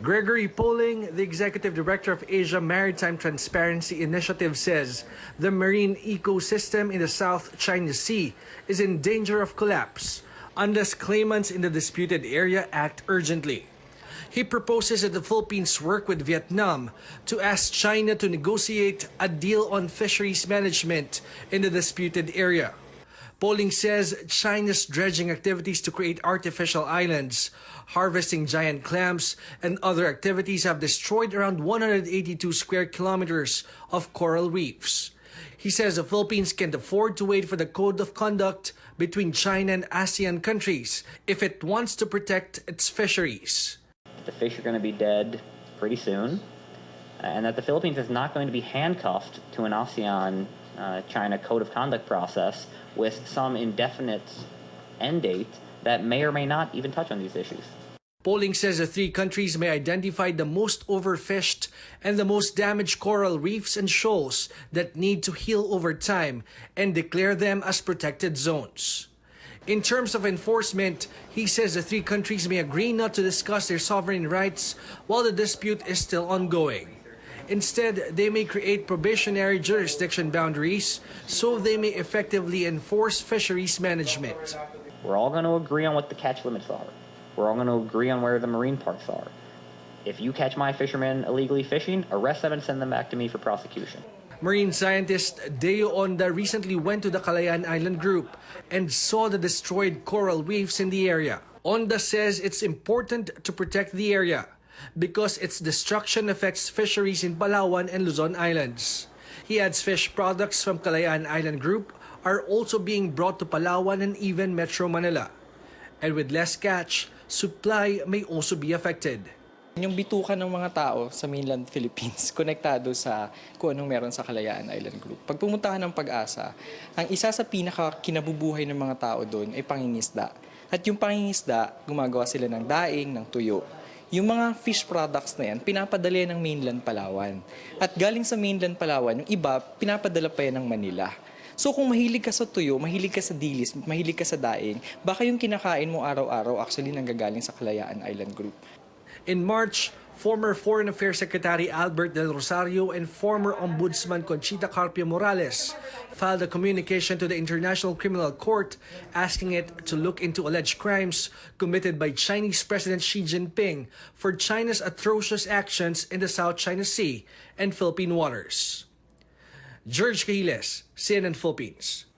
Gregory Poling, the executive director of Asia Maritime Transparency Initiative, says the marine ecosystem in the South China Sea is in danger of collapse unless claimants in the disputed area act urgently. He proposes that the Philippines work with Vietnam to ask China to negotiate a deal on fisheries management in the disputed area. Poling says China's dredging activities to create artificial islands, harvesting giant clams, and other activities have destroyed around 182 square kilometers of coral reefs. He says the Philippines can't afford to wait for the code of conduct between China and ASEAN countries if it wants to protect its fisheries. The fish are going to be dead pretty soon, and that the Philippines is not going to be handcuffed to an ASEAN-China code of conduct process with some indefinite end date that may or may not even touch on these issues. Poling says the three countries may identify the most overfished and the most damaged coral reefs and shoals that need to heal over time and declare them as protected zones. In terms of enforcement, he says the three countries may agree not to discuss their sovereign rights while the dispute is still ongoing. Instead, they may create probationary jurisdiction boundaries so they may effectively enforce fisheries management. We're all going to agree on what the catch limits are. We're all going to agree on where the marine parks are. If you catch my fishermen illegally fishing, arrest them and send them back to me for prosecution. Marine scientist Deo Onda recently went to the Kalayaan Island group and saw the destroyed coral reefs in the area. Onda says it's important to protect the area because its destruction affects fisheries in Palawan and Luzon Islands. He adds fish products from Kalayaan Island Group are also being brought to Palawan and even Metro Manila. And with less catch, supply may also be affected. Yung bitukan ng mga tao sa mainland Philippines, konektado sa kung anong meron sa Kalayaan Island Group. Pag pumunta ka ng Pag-asa, ang isa sa pinaka-kinabubuhay ng mga tao doon ay pangingisda. At yung pangingisda, gumagawa sila ng daing, ng tuyo. Yung mga fish products na yan, pinapadala yan ng mainland Palawan. At galing sa mainland Palawan, yung iba, pinapadala pa yan ng Manila. So kung mahilig ka sa tuyo, mahilig ka sa dilis, mahilig ka sa daing, baka yung kinakain mo araw-araw actually nanggagaling sa Kalayaan Island Group. In March, former Foreign Affairs Secretary Albert Del Rosario and former Ombudsman Conchita Carpio Morales filed a communication to the International Criminal Court asking it to look into alleged crimes committed by Chinese President Xi Jinping for China's atrocious actions in the South China Sea and Philippine waters. George Cahiles, CNN Philippines.